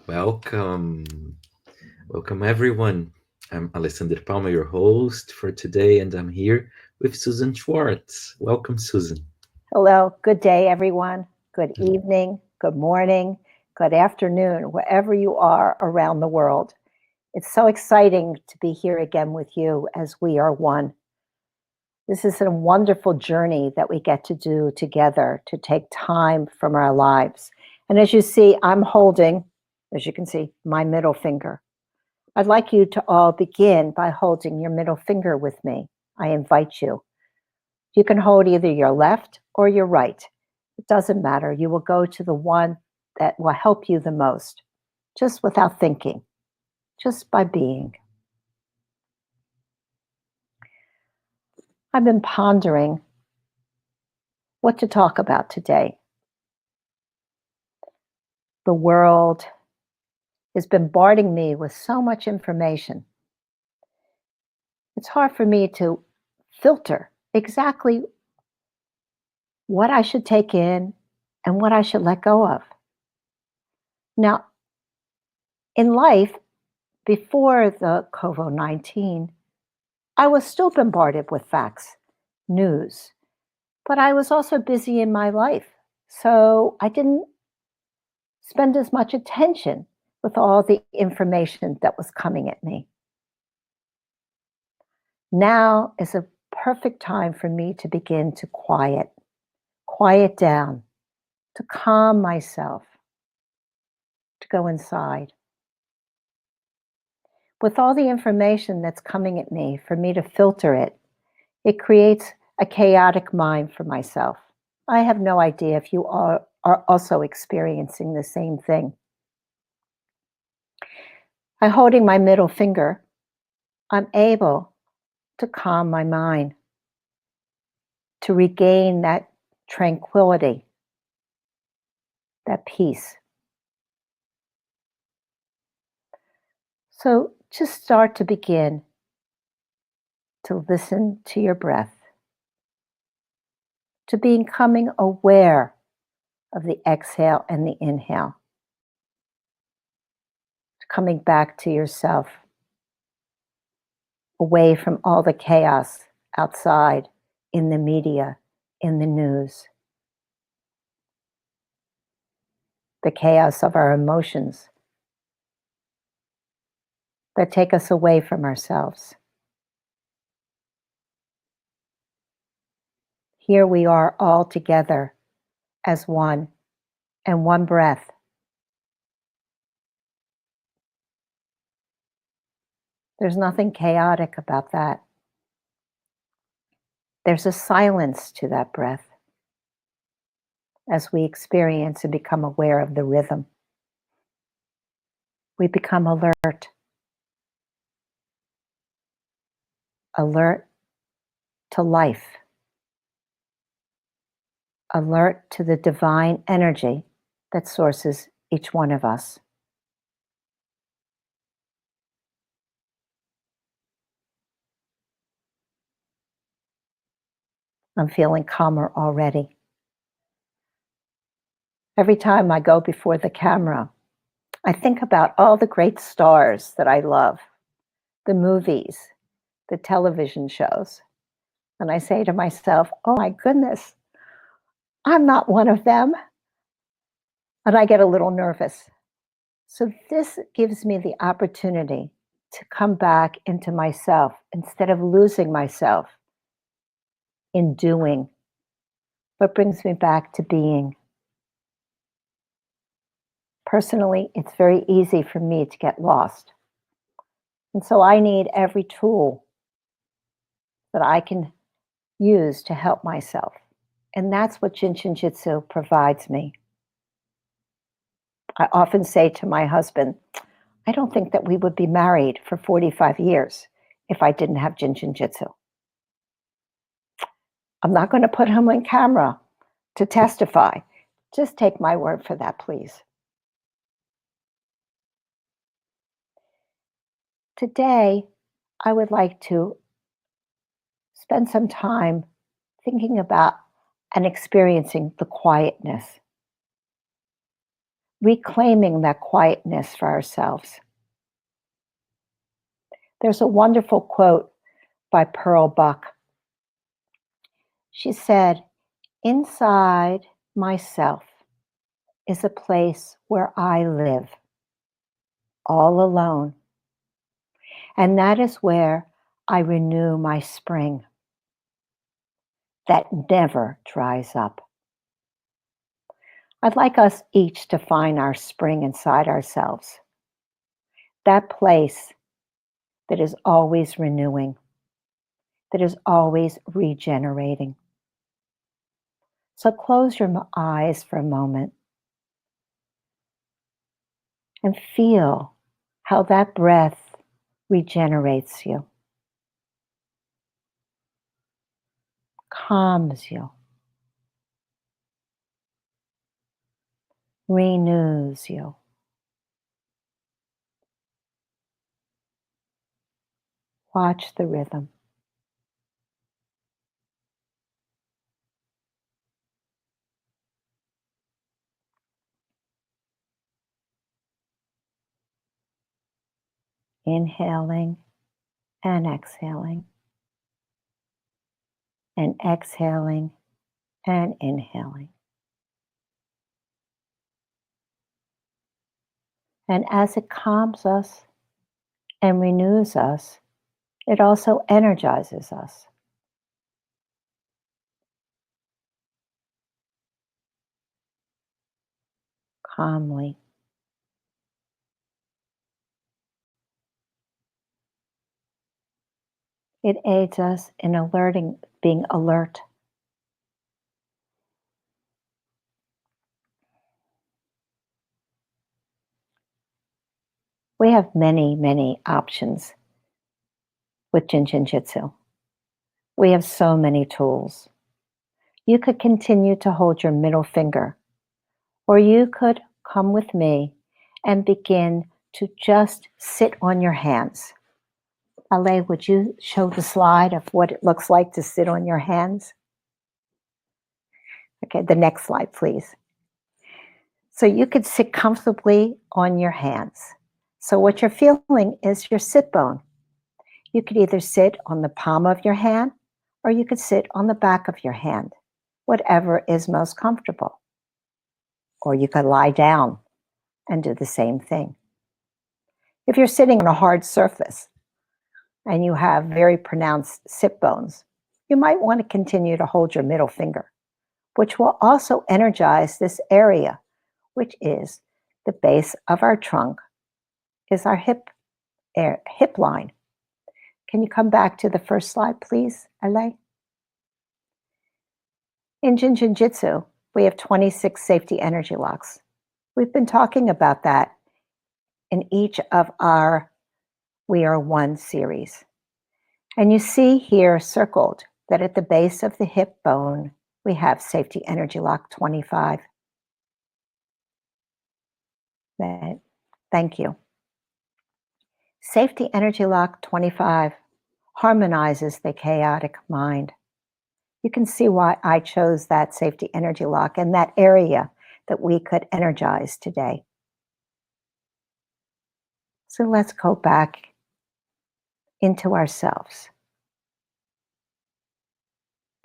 Welcome. Welcome, everyone. I'm Alessandro Palma, your host for today, and I'm here with Susan Schwartz. Welcome, Susan. Hello, good day, everyone. Good evening, good morning, good afternoon, wherever you are around the world. It's so exciting to be here again with you as we are one. This is a wonderful journey that we get to do together to take time from our lives. And as you see, I'm holding, as you can see, my middle finger. I'd like you to all begin by holding your middle finger with me. I invite you. You can hold either your left or your right. It doesn't matter. You will go to the one that will help you the most, just without thinking, just by being. I've been pondering what to talk about today. The world is bombarding me with so much information. It's hard for me to filter exactly what I should take in and what I should let go of. Now, in life, before the COVID-19, I was still bombarded with facts, news, but I was also busy in my life. So I didn't spend as much attention with all the information that was coming at me. Now is a perfect time for me to begin to quiet down, to calm myself, to go inside. With all the information that's coming at me, for me to filter it, it creates a chaotic mind for myself. I have no idea if you are also experiencing the same thing. By holding my middle finger, I'm able to calm my mind, to regain that tranquility, that peace. So just start to begin to listen to your breath, to becoming aware of the exhale and the inhale, to coming back to yourself, away from all the chaos outside, in the media, in the news, the chaos of our emotions that take us away from ourselves. Here we are all together as one, and one breath. There's nothing chaotic about that. There's a silence to that breath as we experience and become aware of the rhythm. We become alert to life, alert to the divine energy that sources each one of us. I'm feeling calmer already. Every time I go before the camera, I think about all the great stars that I love, the movies, the television shows. And I say to myself, oh my goodness, I'm not one of them. And I get a little nervous. So this gives me the opportunity to come back into myself instead of losing myself in doing, but brings me back to being. Personally, it's very easy for me to get lost. And so I need every tool that I can use to help myself. And that's what Jin Shin Jyutsu provides me. I often say to my husband, I don't think that we would be married for 45 years if I didn't have Jin Shin Jyutsu. I'm not going to put him on camera to testify. Just take my word for that, please. Today, I would like to spend some time thinking about and experiencing the quietness. reclaiming that quietness for ourselves. There's a wonderful quote by Pearl Buck. She said, "Inside myself is a place where I live, all alone. And that is where I renew my spring that never dries up." I'd like us each to find our spring inside ourselves, that place that is always renewing, that is always regenerating. So close your eyes for a moment and feel how that breath regenerates you, calms you, renews you. Watch the rhythm. Inhaling and exhaling, and exhaling and inhaling. And as it calms us and renews us, it also energizes us. Calmly. It aids us in being alert. We have many, many options with Jin Shin Jyutsu. We have so many tools. You could continue to hold your middle finger, or you could come with me and begin to just sit on your hands. Ale, would you show the slide of what it looks like to sit on your hands? Okay, the next slide, please. So you could sit comfortably on your hands. So what you're feeling is your sit bone. You could either sit on the palm of your hand, or you could sit on the back of your hand, whatever is most comfortable. Or you could lie down and do the same thing. If you're sitting on a hard surface and you have very pronounced sit bones, you might want to continue to hold your middle finger, which will also energize this area, which is the base of our trunk, is our hip line. Can you come back to the first slide, please, Ale? In Jin Shin Jyutsu, we have 26 safety energy locks. We've been talking about that in each of our We Are One series. And you see here circled that at the base of the hip bone, we have safety energy lock 25. Thank you. Safety energy lock 25 harmonizes the chaotic mind. You can see why I chose that safety energy lock and that area that we could energize today. So let's go back into ourselves,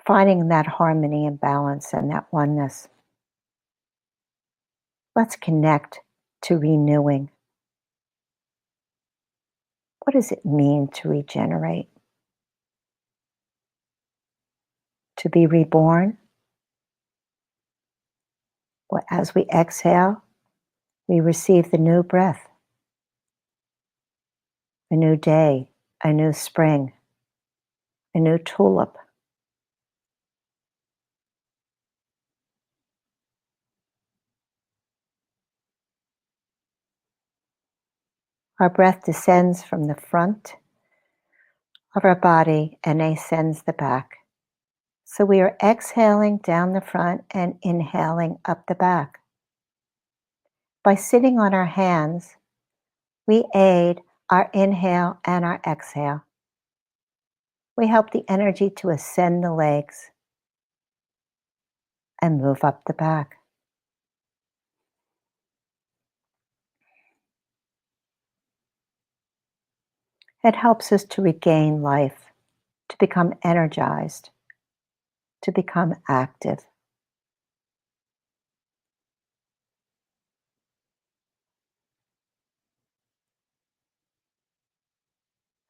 finding that harmony and balance and that oneness. Let's connect to renewing. What does it mean to regenerate? To be reborn? Well, as we exhale, we receive the new breath, a new day, a new spring, a new tulip. Our breath descends from the front of our body and ascends the back. So we are exhaling down the front and inhaling up the back. By sitting on our hands, we aid our inhale and our exhale. We help the energy to ascend the legs and move up the back. It helps us to regain life, to become energized, to become active.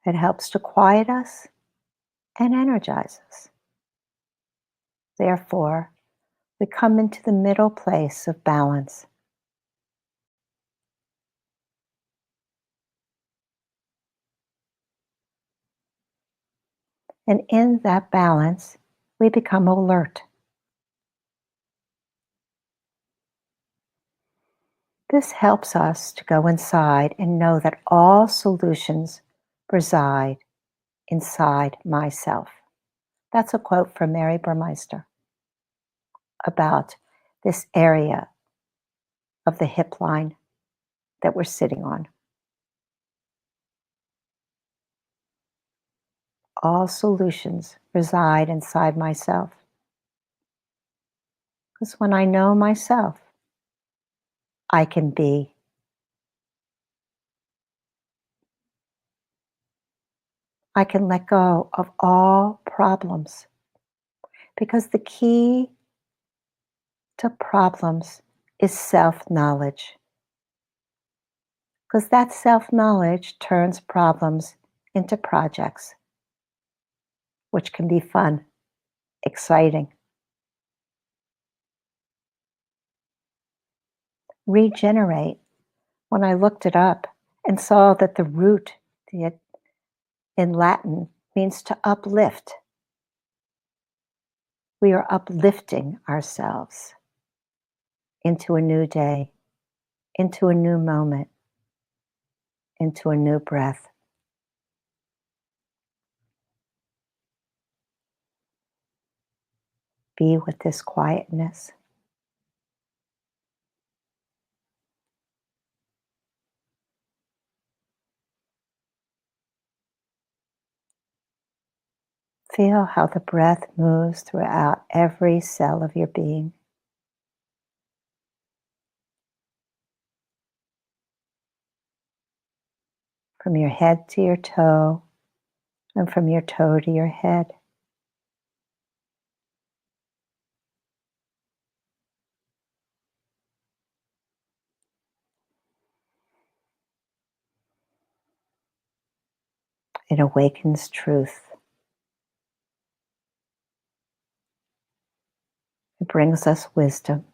It helps to quiet us and energize us. Therefore, we come into the middle place of balance. And in that balance, we become alert. This helps us to go inside and know that all solutions reside inside myself. That's a quote from Mary Burmeister about this area of the hip line that we're sitting on. All solutions reside inside myself. Because when I know myself, I can be. I can let go of all problems. Because the key to problems is self-knowledge. Because that self-knowledge turns problems into projects, which can be fun, exciting. Regenerate. When I looked it up and saw that the root in Latin means to uplift. We are uplifting ourselves into a new day, into a new moment, into a new breath. Be with this quietness. Feel how the breath moves throughout every cell of your being. From your head to your toe, and from your toe to your head. It awakens truth. It brings us wisdom.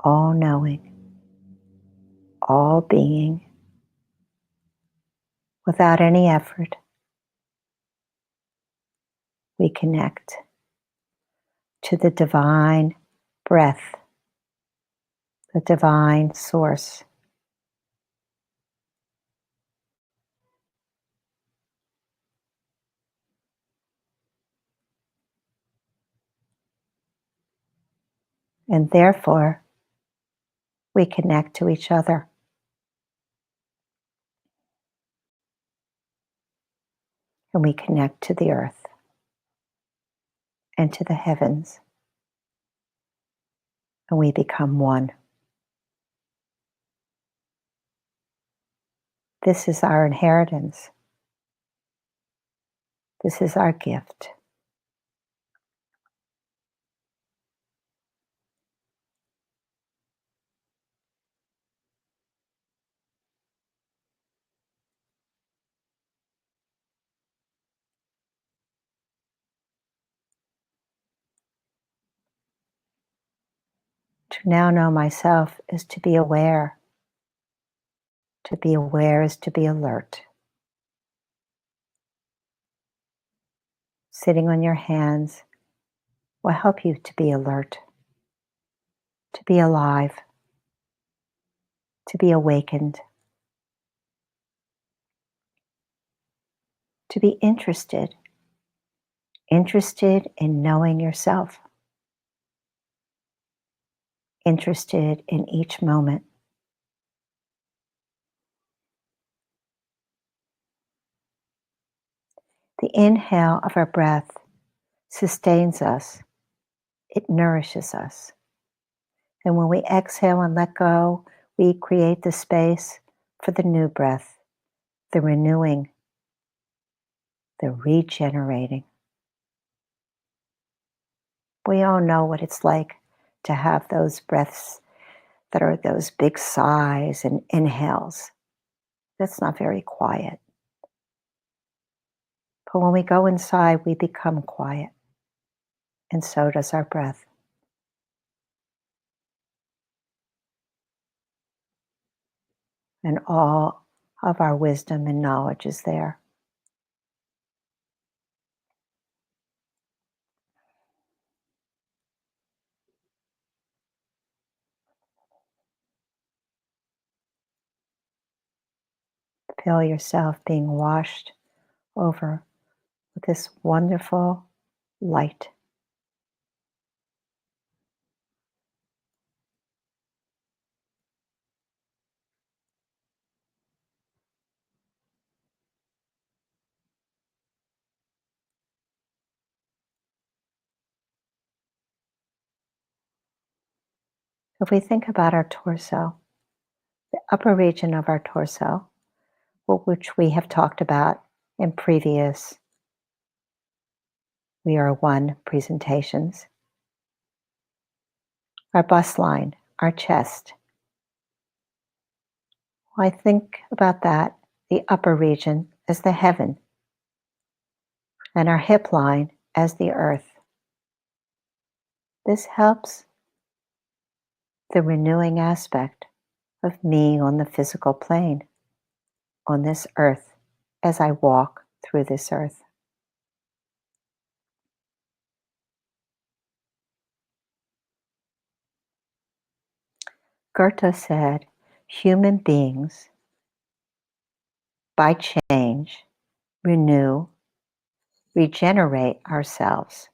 All knowing, all being, without any effort, we connect to the divine breath, the divine source. And therefore, we connect to each other. And we connect to the earth and to the heavens. And we become one. This is our inheritance. This is our gift. To now know myself is to be aware. To be aware is to be alert. Sitting on your hands will help you to be alert, to be alive, to be awakened, to be interested in knowing yourself, interested in each moment. inhale of our breath sustains us. It nourishes us. And when we exhale and let go, we create the space for the new breath, the renewing, the regenerating. We all know what it's like to have those breaths that are those big sighs and inhales. That's not very quiet. But when we go inside, we become quiet. And so does our breath. And all of our wisdom and knowledge is there. Feel yourself being washed over with this wonderful light. If we think about our torso, the upper region of our torso, which we have talked about in previous We Are One presentations, our bust line, our chest. Well, I think about that, the upper region, as the heaven, and our hip line as the earth. This helps the renewing aspect of me on the physical plane, on this earth, as I walk through this earth. Goethe said, human beings, by change, renew, regenerate ourselves.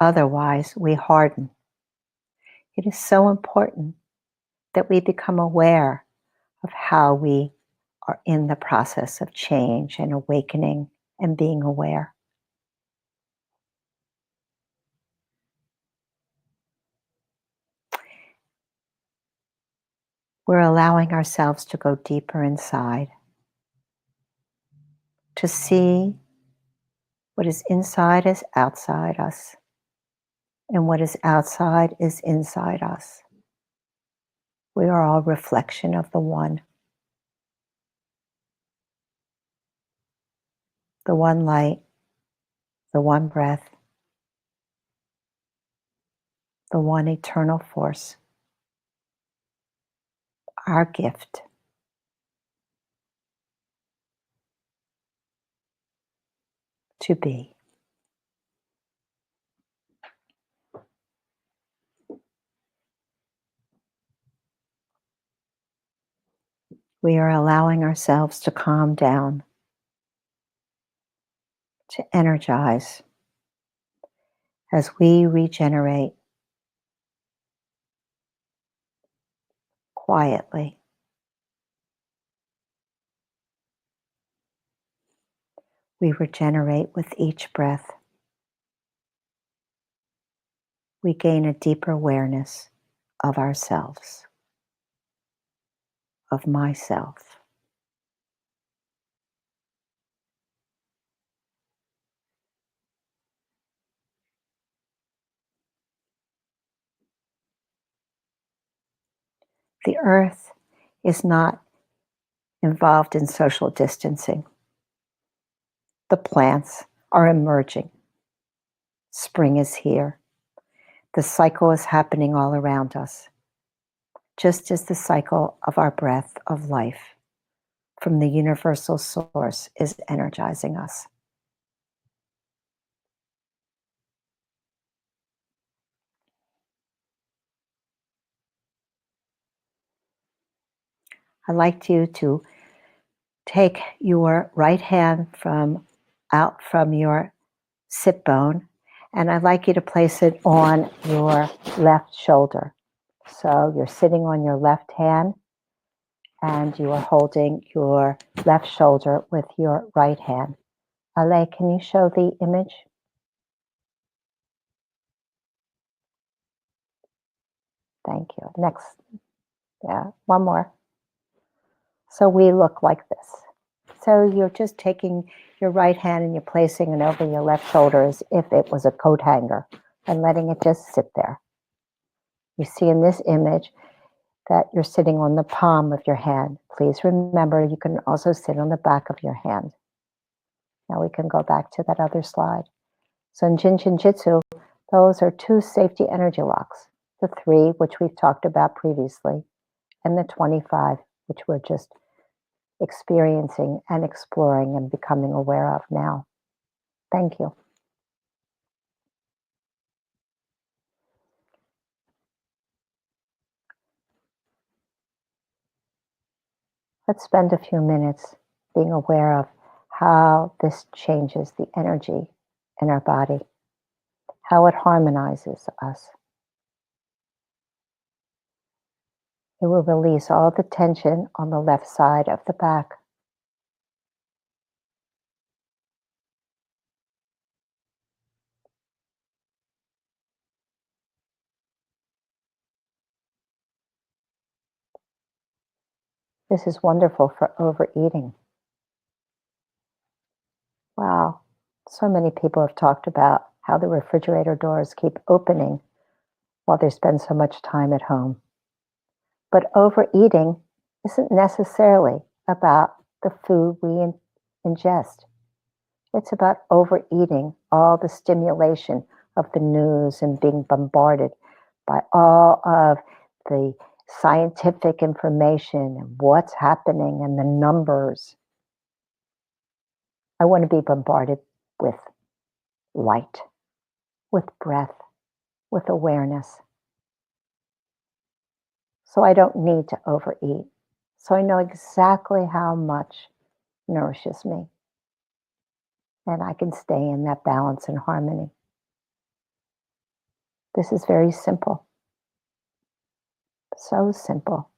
Otherwise, we harden. It is so important that we become aware of how we are in the process of change and awakening and being aware. We're allowing ourselves to go deeper inside, to see what is inside is outside us, and what is outside is inside us. We are all reflection of the one light, the one breath, the one eternal force, our gift. To be. We are allowing ourselves to calm down, to energize as we regenerate quietly. We regenerate with each breath. We gain a deeper awareness of ourselves, of myself. The earth is not involved in social distancing. The plants are emerging. Spring is here. The cycle is happening all around us, just as the cycle of our breath of life from the universal source is energizing us. I'd like you to take your right hand out from your sit bone, and I'd like you to place it on your left shoulder. So you're sitting on your left hand, and you are holding your left shoulder with your right hand. Ale, can you show the image? Thank you. Next. Yeah, one more. So we look like this. So you're just taking your right hand and you're placing it over your left shoulder as if it was a coat hanger and letting it just sit there. You see in this image that you're sitting on the palm of your hand. Please remember, you can also sit on the back of your hand. Now we can go back to that other slide. So in Jin Shin Jyutsu, those are 2 safety energy locks. The 3, which we've talked about previously, and the 25, which we're just experiencing and exploring and becoming aware of now. Thank you. Let's spend a few minutes being aware of how this changes the energy in our body, how it harmonizes us. It will release all the tension on the left side of the back. This is wonderful for overeating. Wow, so many people have talked about how the refrigerator doors keep opening while they spend so much time at home. But overeating isn't necessarily about the food we ingest. It's about overeating all the stimulation of the news and being bombarded by all of the scientific information and what's happening and the numbers. I want to be bombarded with light, with breath, with awareness. So I don't need to overeat. So I know exactly how much nourishes me. And I can stay in that balance and harmony. This is very simple. So simple.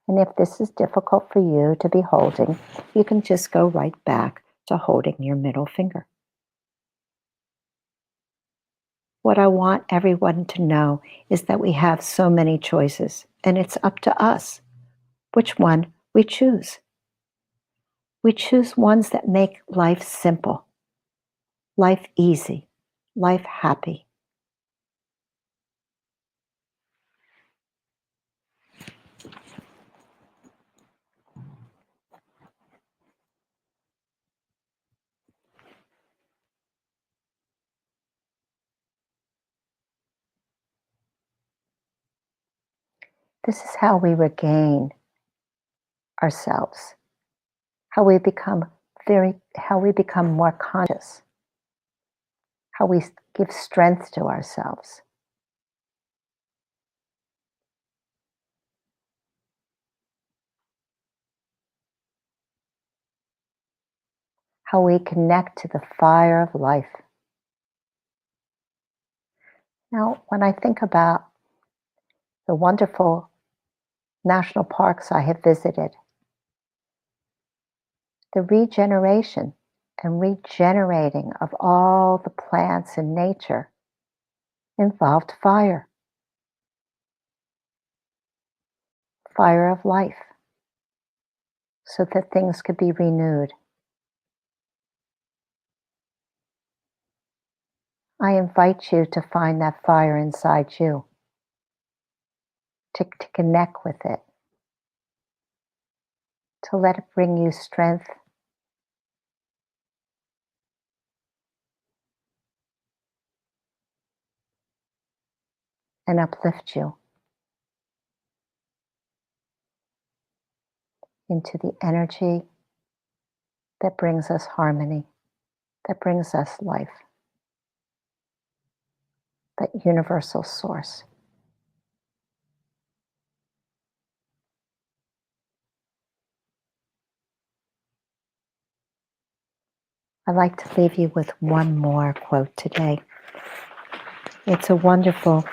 And if this is difficult for you to be holding, you can just go right back to holding your middle finger. What I want everyone to know is that we have so many choices, and it's up to us which one we choose. We choose ones that make life simple, life easy, life happy. This is how we regain ourselves, how we become more conscious, how we give strength to ourselves. How we connect to the fire of life. Now, when I think about the wonderful national parks I have visited, the regeneration and regenerating of all the plants in nature involved fire, fire of life, so that things could be renewed. I invite you to find that fire inside you, to connect with it, to let it bring you strength and uplift you into the energy that brings us harmony, that brings us life, that universal source. I'd like to leave you with one more quote today. It's a wonderful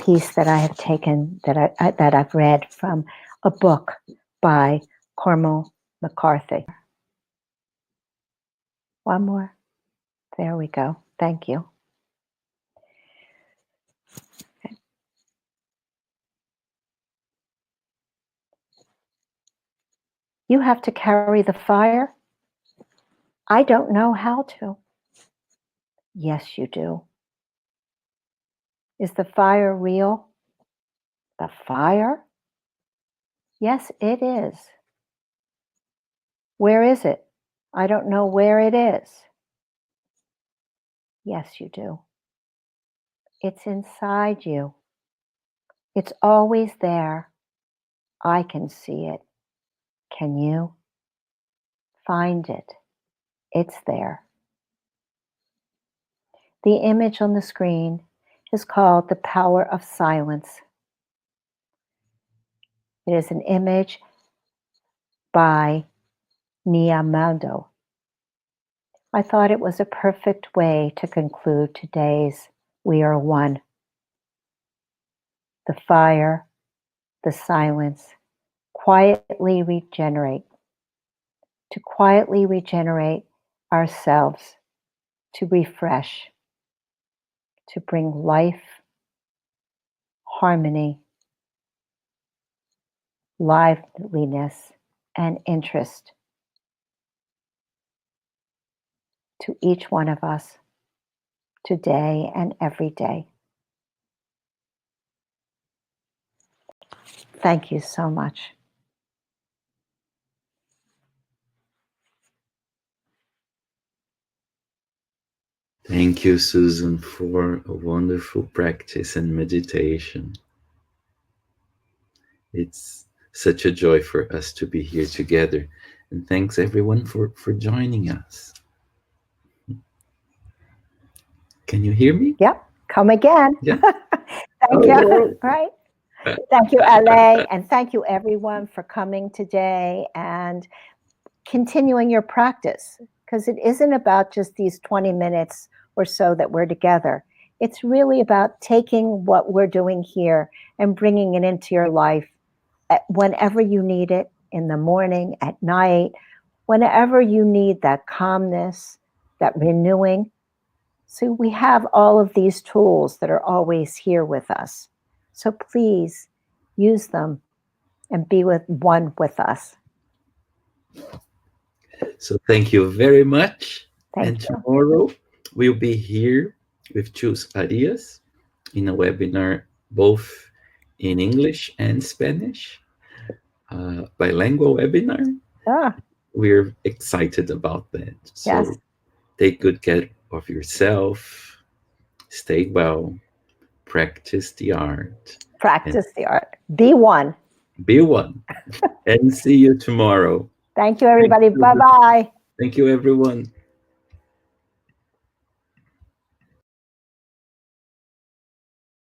piece that I have taken, that I've read from a book by Cormac McCarthy. One more. There we go. Thank you. Okay. You have to carry the fire? I don't know how to. Yes, you do. Is the fire real? The fire? Yes, it is. Where is it? I don't know where it is. Yes, you do. It's inside you. It's always there. I can see it. Can you? Find it. It's there. The image on the screen is called The Power of Silence. It is an image by Niamando. I thought it was a perfect way to conclude today's We Are One. The fire, the silence, quietly regenerate. To quietly regenerate ourselves, to refresh, to bring life, harmony, liveliness, and interest to each one of us today and every day. Thank you so much. Thank you, Susan, for a wonderful practice and meditation. It's such a joy for us to be here together. And thanks everyone for joining us. Can you hear me? Yep, come again. Yeah. Thank you. Right. Thank you, LA, and thank you everyone for coming today and continuing your practice, because it isn't about just these 20 minutes or so that we're together. It's really about taking what we're doing here and bringing it into your life whenever you need it, in the morning, at night, whenever you need that calmness, that renewing. So we have all of these tools that are always here with us. So please use them and be one with us. So thank you very much. Thank you. Tomorrow we'll be here with Chus Arias in a webinar both in English and Spanish, bilingual webinar. We're excited about that. So yes. Take good care of yourself, stay well, practice the art. Be one. Be one. And see you tomorrow. Thank you, everybody. Bye-bye. Thank you, everyone.